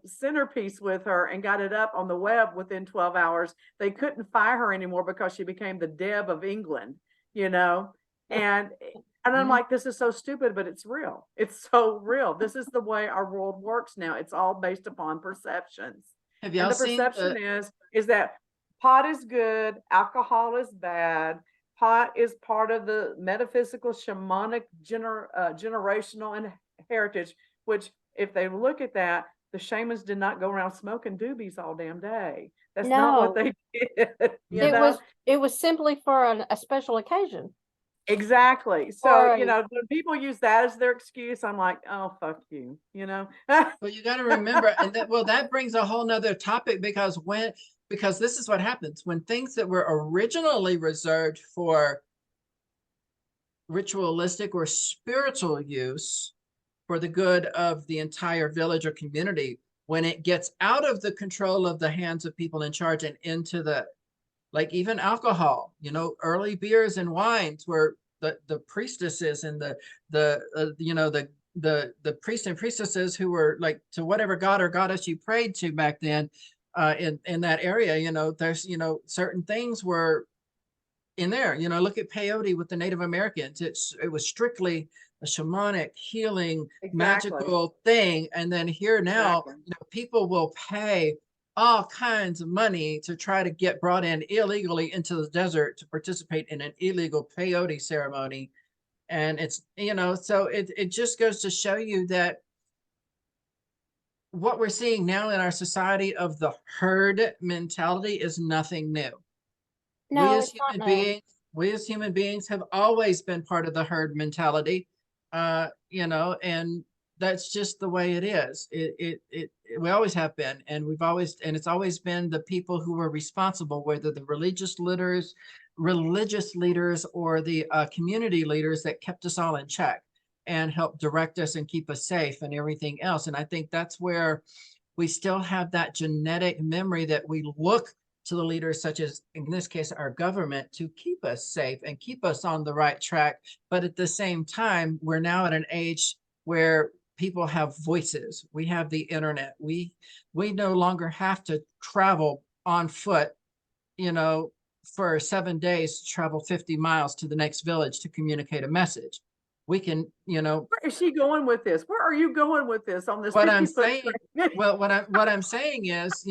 centerpiece with her and got it up on the web within 12 hours, they couldn't fire her anymore because she became the Deb of England, And I'm like, this is so stupid, but it's real. It's so real. This is the way our world works now. It's all based upon perceptions. have y'all seen the perception is that pot is good, alcohol is bad. Pot is part of the metaphysical, shamanic, generational heritage, which if they look at that, the shamans did not go around smoking doobies all damn day. That's not what they did. It was simply for a special occasion. Exactly. So, when people use that as their excuse, I'm like, oh, fuck you, Well, you got to remember, and that brings a whole nother topic because this is what happens when things that were originally reserved for ritualistic or spiritual use for the good of the entire village or community, when it gets out of the control of the hands of people in charge and into like even alcohol, early beers and wines were the priestesses and the priests and priestesses who were like to whatever god or goddess you prayed to back then in that area, there's, certain things were in there, look at peyote with the Native Americans. It was strictly a shamanic healing magical thing. And then here now, people will pay all kinds of money to try to get brought in illegally into the desert to participate in an illegal peyote ceremony. And it's, so it just goes to show you that what we're seeing now in our society of the herd mentality is nothing new. No, we as human beings have always been part of the herd mentality, and that's just the way it is. We always have been, and it's always been the people who were responsible, whether the religious leaders or the community leaders, that kept us all in check and helped direct us and keep us safe and everything else. And I think that's where we still have that genetic memory that we look to the leaders, such as in this case, our government, to keep us safe and keep us on the right track. But at the same time, we're now at an age where people have voices. We have the internet. We no longer have to travel on foot, for 7 days to travel 50 miles to the next village to communicate a message. We can, Where is she going with this? Where are you going with this on this? What I'm saying, what I'm saying is,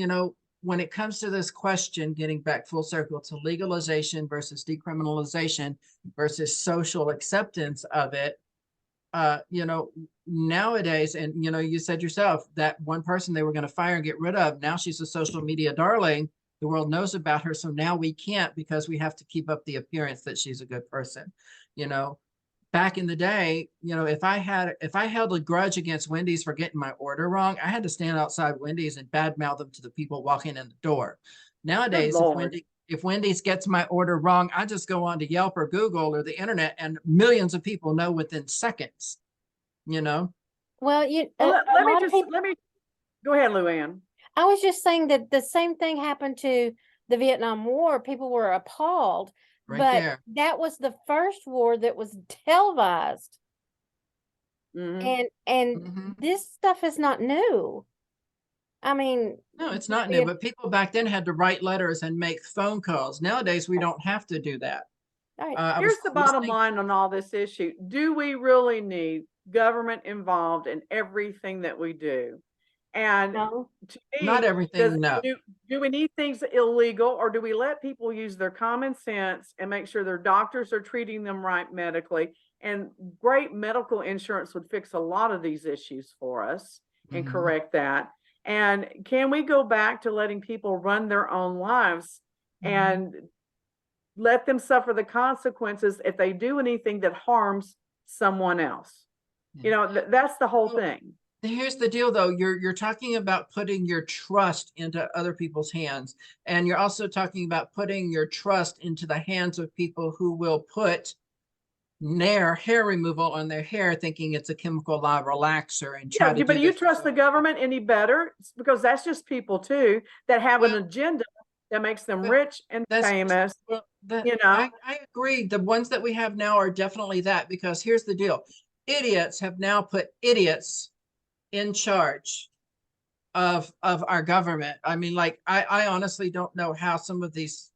when it comes to this question, getting back full circle to legalization versus decriminalization versus social acceptance of it, you know, nowadays, and you know, you said yourself that one person they were going to fire and get rid of, now she's a social media darling. The world knows about her, so now we can't because we have to keep up the appearance that she's a good person. You know, back in the day, you know, if I held a grudge against Wendy's for getting my order wrong, I had to stand outside Wendy's and badmouth them to the people walking in the door. Good Nowadays, Lord. if Wendy's gets my order wrong, I just go on to Yelp or Google or the internet, and millions of people know within seconds. You know, Well, Well, a lot of people, let me go ahead, Luann. I was just saying that the same thing happened to the Vietnam War. People were appalled, right but there. that was the first war that was televised. Mhm. And Mhm. this stuff is not new. I mean, No, it's not new, but people back then had to write letters and make phone calls. Nowadays, we don't have to do that. right. I was Here's the bottom listening. line on all this issue. Do we really need government involved in everything that we do? And No. to Not me, everything, no. do we need things illegal, or do we let people use their common sense and make sure their doctors are treating them right medically? And great medical insurance would fix a lot of these issues for us and Mhm. correct that. And can we go back to letting people run their own lives Mhm. and let them suffer the consequences if they do anything that harms someone else? You know, that's the whole Well, thing. here's the deal, though. You're talking about putting your trust into other people's hands, and you're also talking about putting your trust into the hands of people who will put hair removal on their hair, thinking it's a chemical lye relaxer, and try Yeah, to but do do you this. trust the government any better? Because that's just people too that have an Well, agenda that makes them well, rich and that's famous, well, that you know? I agree. The ones that we have now are definitely that, because here's the deal: idiots have now put idiots in charge of our government. I mean, like I honestly don't know how some of these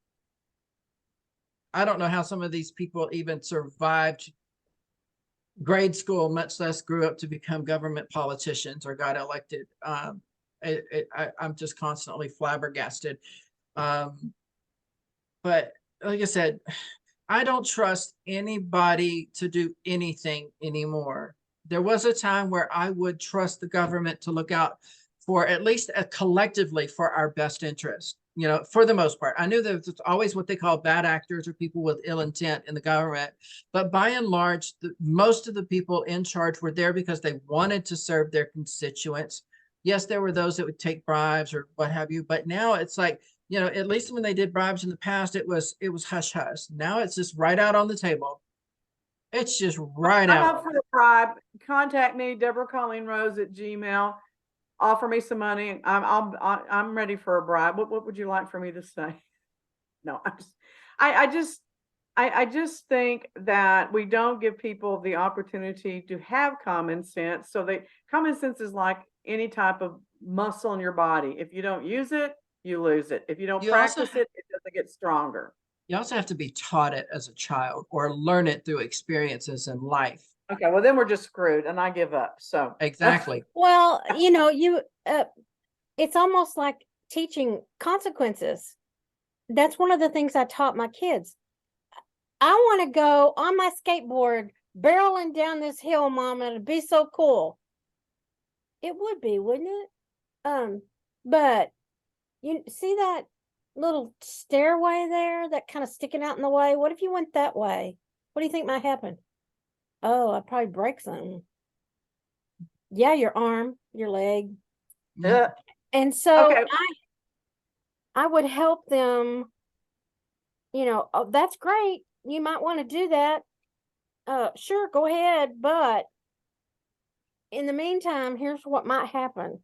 I don't know how some of these people even survived grade school, much less grew up to become government politicians or got elected. I'm just constantly flabbergasted. Um, but like I said, I don't trust anybody to do anything anymore. There was a time where I would trust the government to look out for at least collectively for our best interest. You know, for the most part, I knew that it's always what they call bad actors or people with ill intent in the government. But by and large, most of the people in charge were there because they wanted to serve their constituents. Yes, there were those that would take bribes or what have you, but now it's like, you know, at least when they did bribes in the past, it was hush hush. Now it's just right out on the table. It's just right I'm out up on for the a bribe. Contact me, Deborah Colleen Rose at Gmail. Offer me some money. I'm ready for a bribe. What would you like for me to say? No, I just think that we don't give people the opportunity to have common sense. So common sense is like any type of muscle in your body. If you don't use it, you lose it. If you don't You also practice it, it doesn't get stronger. you also have to be taught it as a child or learn it through experiences in life. Okay, well then we're just screwed, and I give up. So Exactly. Well, it's almost like teaching consequences. That's one of the things I taught my kids. I want to go on my skateboard barreling down this hill, Mom, and it'd be so cool. It would be, wouldn't it? But you see that little stairway there, that kind of sticking out in the way? What if you went that way? What do you think might happen? Oh, I'd probably break something. Yeah, your arm, your leg. Yeah. And so okay, I would help them, oh, that's great. You might want to do that. Sure, go ahead. But in the meantime, here's what might happen.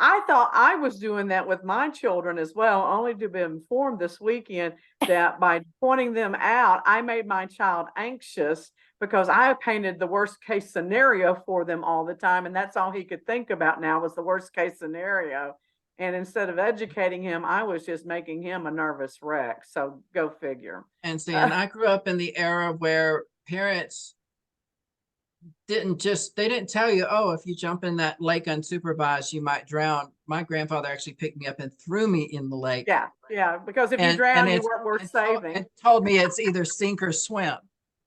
I thought I was doing that with my children as well, only to be informed this weekend that by pointing them out, I made my child anxious because I painted the worst case scenario for them all the time. And that's all he could think about now was the worst case scenario. And instead of educating him, I was just making him a nervous wreck. So go figure. And see, and I grew up in the era where parents they didn't tell you, oh, if you jump in that lake unsupervised, you might drown. My grandfather actually picked me up and threw me in the lake. Yeah, because if you And drown, you weren't worth saving. It told me it's either sink or swim,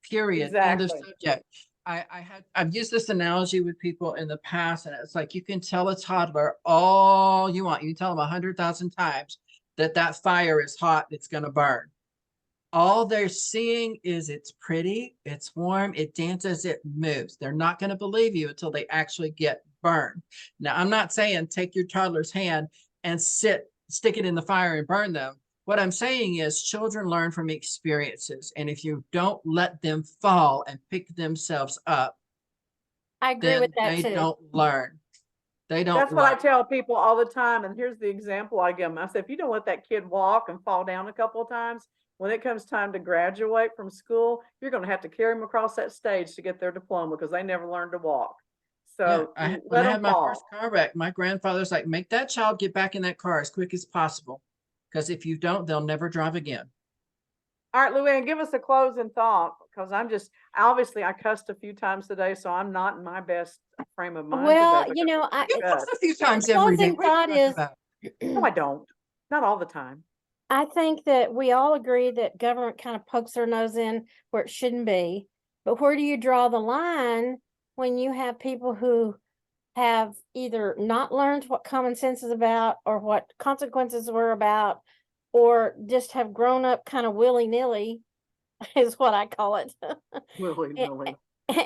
period. End of Exactly. subject. I've used this analogy with people in the past, and it's like you can tell a toddler all you want. You can tell them 100,000 times that that fire is hot, it's going to burn. All they're seeing is it's pretty, it's warm, it dances, it moves. They're not going to believe you until they actually get burned. Now, I'm not saying take your toddler's hand and stick it in the fire and burn them. What I'm saying is children learn from experiences. And if you don't let them fall and pick themselves up, I agree then with that they too. don't learn. They don't That's what I learn. tell people all the time. And here's the example I give them. I said, if you don't let that kid walk and fall down a couple of times, when it comes time to graduate from school, you're going to have to carry them across that stage to get their diploma because they never learned to walk. Yeah, So when let I them had my fall. first car wreck, my grandfather's like, make that child get back in that car as quick as possible. Because if you don't, they'll never drive again. All right, Luann, give us a closing thought because obviously I cussed a few times today, so I'm not in my best frame of mind Well, today. you know, You cuss a few times the every day. closing What are you thought talking is, about? No, I don't. Not all the time. I think that we all agree that government kind of pokes their nose in where it shouldn't be. But where do you draw the line when you have people who have either not learned what common sense is about or what consequences were about, or just have grown up kind of willy-nilly, is what I call it. Willy-nilly.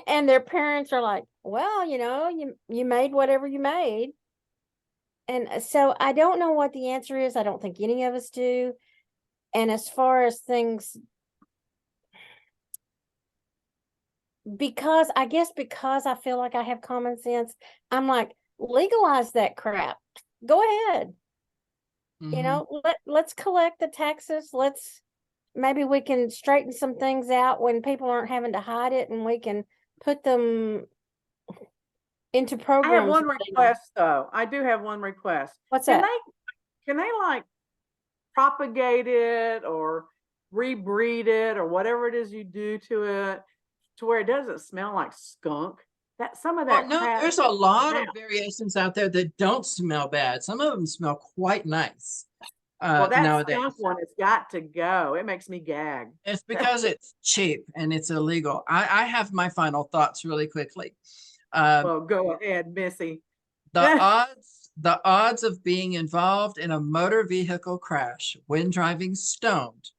And their parents are like, well, you made whatever you made. And so I don't know what the answer is. I don't think any of us do. And as far as things, because I feel like I have common sense, I'm like, legalize that crap. Go ahead. Let's collect the taxes. Maybe we can straighten some things out when people aren't having to hide it, and we can put them into programs. I have one request though. I do have one request. What's that? Can they like propagate it or rebreed it or whatever it is you do to it to where it doesn't smell like skunk? That some of that no, crap. there's a lot of variations out there that don't smell bad. Some of them smell quite nice. Well, that Nowadays. skunk one has got to go. It makes me gag. It's because it's cheap and it's illegal. I have my final thoughts really quickly. Well, go ahead, Missy. The odds of being involved in a motor vehicle crash when driving stoned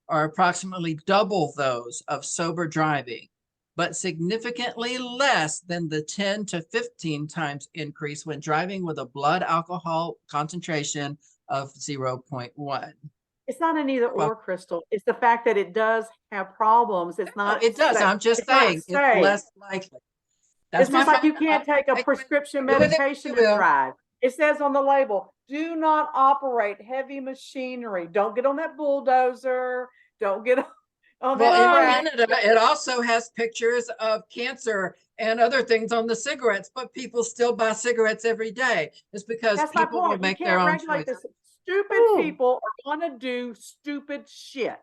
are approximately double those of sober driving, but significantly less than the 10 to 15 times increase when driving with a blood alcohol concentration of 0.1. It's not an either or, Crystal. It's the fact that it does have problems. It's not. It does. I'm just saying it's less likely. It's just like you can't take a prescription medication to drive. It says on the label, do not operate heavy machinery. Don't get on that bulldozer. Don't get on that. Well, in Canada, it also has pictures of cancer and other things on the cigarettes, but people still buy cigarettes every day. It's because people will make their own choices. Stupid people are going to do stupid shit,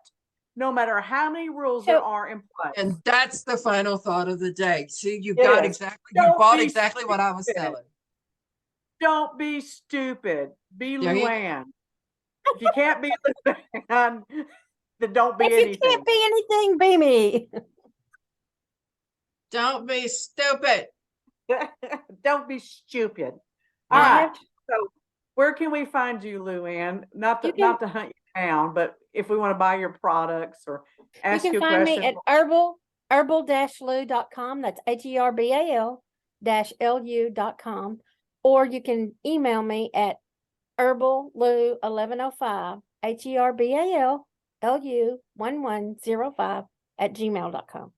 no matter how many rules there are in place. And that's the final thought of the day. See, you bought exactly what I was selling. Don't be stupid. Be Luann. If you can't be Luann, then don't be anything. If you can't be anything, be me. Don't be stupid. Don't be stupid. All right. So where can we find you, Luann? Not to hunt you down, but if we want to buy your products or ask you a question. You can find me at herbal-lu.com. That's HERBAL-LU.com. Or you can email me at herballu1105, HERBALLU1105 @gmail.com.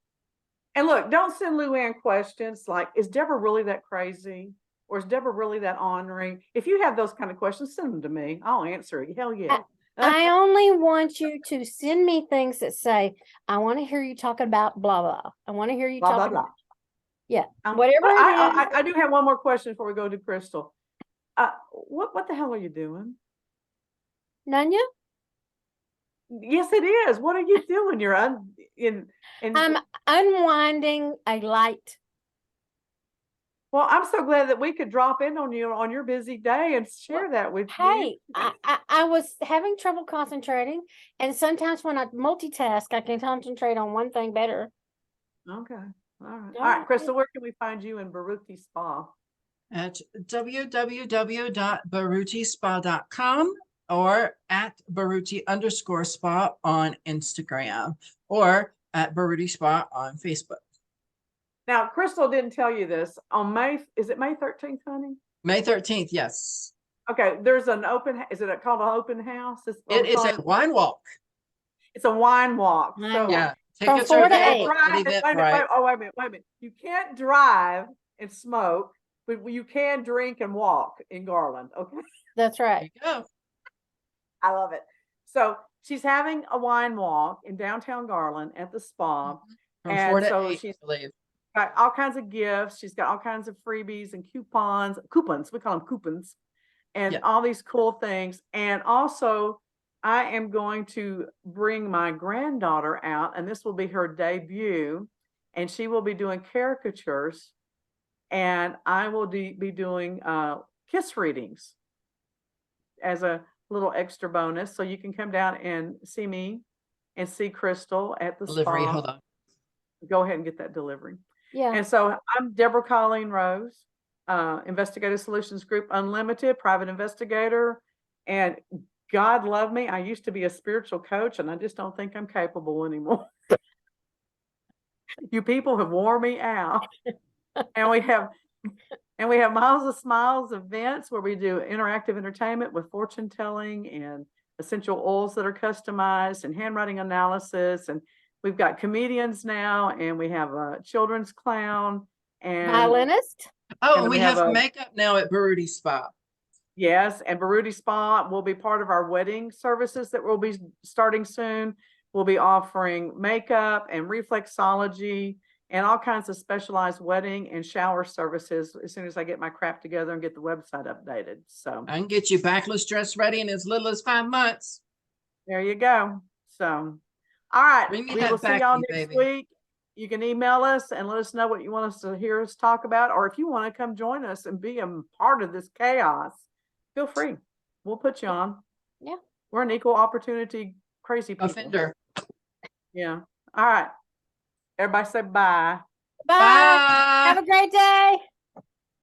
And look, don't send Luann questions like, is Deborah really that crazy? Or is Deborah really that ornery? If you have those kind of questions, send them to me. I'll answer it. Hell yeah. I only want you to send me things that say, I want to hear you talking about blah, blah. I want to hear you talking about. Yeah. Whatever it is. I do have one more question before we go to Crystal. What the hell are you doing? Nanya? Yes, it is. What are you doing? You're I'm unwinding a light. Well, I'm so glad that we could drop in on you on your busy day and share that with you. Hey, I was having trouble concentrating, and sometimes when I multitask, I can concentrate on one thing better. Okay. All right. All All right, right. Crystal, where can we find you in Baruti Spa? At www.barutispa.com or at Baruti_spa on Instagram or at Baruti Spa on Facebook. Now, Crystal didn't tell you this on is it May 13th, honey? May 13th, yes. Okay, there's an is it called an open house? It is a wine walk. It's a wine walk. Wine So walk. Yeah. From Tickets 4 are to available 8. at wait a Eventbrite. minute, wait a minute. You can't drive and smoke, but you can drink and walk in Garland. Okay. That's There right. you go. I love it. So she's having a wine walk in downtown Garland at the spa. From 4 And to so 8, she's I believe. got all kinds of gifts. She's got all kinds of freebies and coupons. We call them coupons, and Yeah. all these cool things. And also, I am going to bring my granddaughter out, and this will be her debut, and she will be doing caricatures, and I will be doing kiss readings as a little extra bonus. So you can come down and see me and see Crystal at the Delivery. spa. Hold on. Go ahead and get that delivery. Yeah. And so I'm Deborah Colleen Rose, Investigative Solutions Group Unlimited, private investigator. And God love me, I used to be a spiritual coach, and I just don't think I'm capable anymore. You people have worn me out. And we have Miles of Smiles events where we do interactive entertainment with fortune telling and essential oils that are customized and handwriting analysis. And we've got comedians now, and we have a children's clown and Violinist. Oh, And and we we have have a- makeup now at Baruti Spa. yes, and Baruti Spa will be part of our wedding services that will be starting soon. We'll be offering makeup and reflexology and all kinds of specialized wedding and shower services as soon as I get my crap together and get the website updated. So I can get you backless dress ready in as little as 5 months. there you go. So, all right, Bring me we that will see back, y'all you next baby. week. You can email us and let us know what you want us to hear us talk about, or if you want to come join us and be a part of this chaos, feel free. We'll put you on. Yeah. We're an equal opportunity crazy people. Offender. Yeah. All right. Everybody say bye. Bye. Bye.